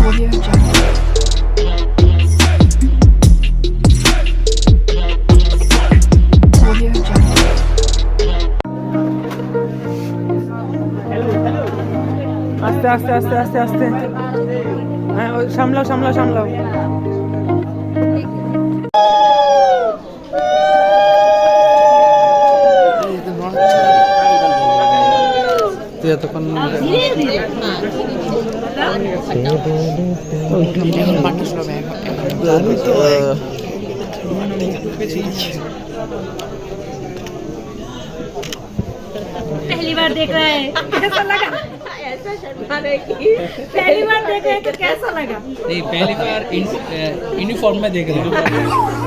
আস্তে আস্তে আস্তে আস্তে আস্তে হ্যাঁ সামলাও সামলাও সামলাও তুই এতক্ষণ पहली बार देख रहा है कैसा लगा ऐसा शर्मा रहे कि पहली बार देख रहे हैं तो कैसा लगा नहीं पहली बार यूनिफॉर्म में देख रहे हैं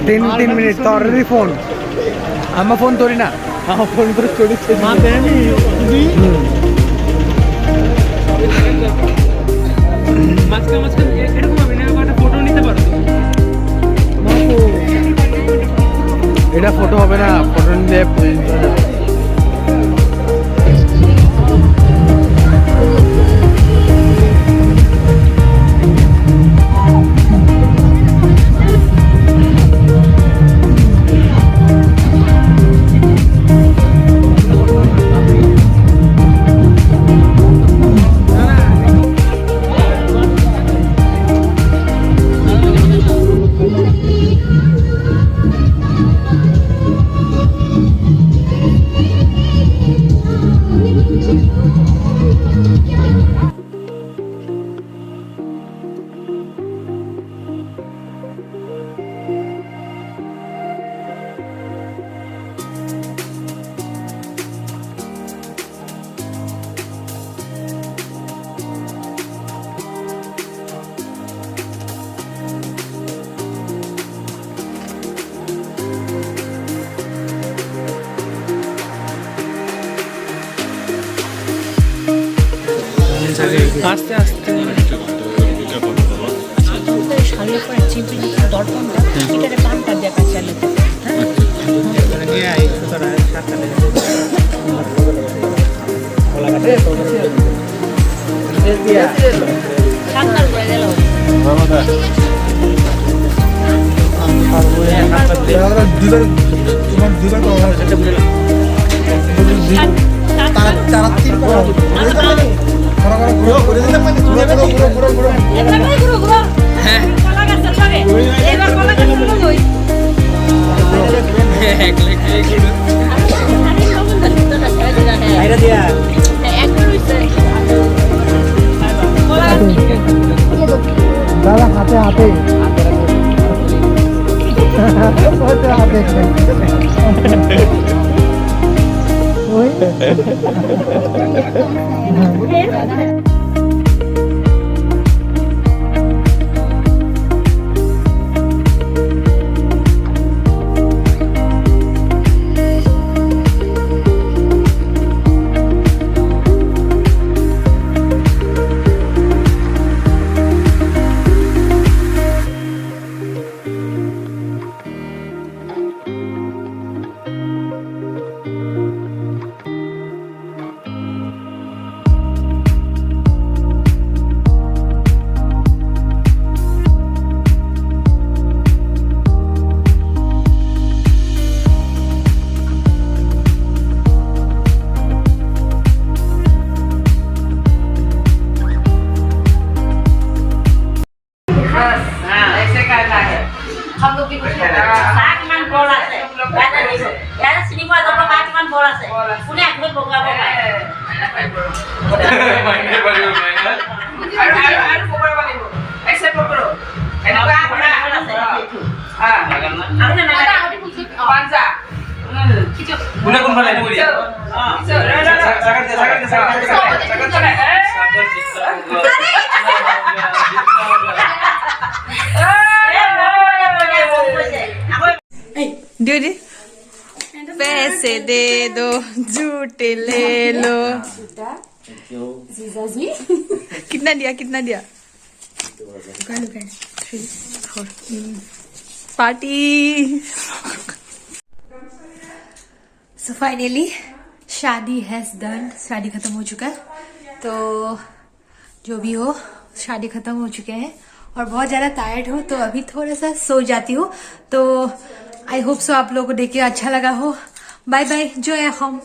तीन मिनट तो ऑलरेडी फोन आम फोन तोड़ी ना हाँ फोन पर स्टोरी फोटो নিতে পারো এটা ফটো হবে না ফটো নিলে আস্তে আস্তে সামনে পরে চিপি দর্পণটা টিকেটের পানটা দেখা চলে সাতবার করে গেল দাদা হাতে হাতে হাতে ওই हम लोग भी कुछ सात मन बोला से यार सिनेमा तो पांच मन बोला से पुणे आखिर बोगा बोगा महीने पर महीने अरे अरे पकड़ो वाले ऐसे पकड़ो ऐसा बड़ा पुन्हा कोण बोलायला बोली दीदी पैसे दे दो झूठे ले लो कितना दिया पार्टी सो फाइनली शादी हैज डन शादी खत्म हो चुका है तो जो भी हो शादी खत्म हो चुके हैं और बहुत ज्यादा टायर्ड हो तो अभी थोड़ा सा सो जाती हूँ तो आई होप सो आप लोगों को देख के अच्छा लगा हो बाय बाय जो है हम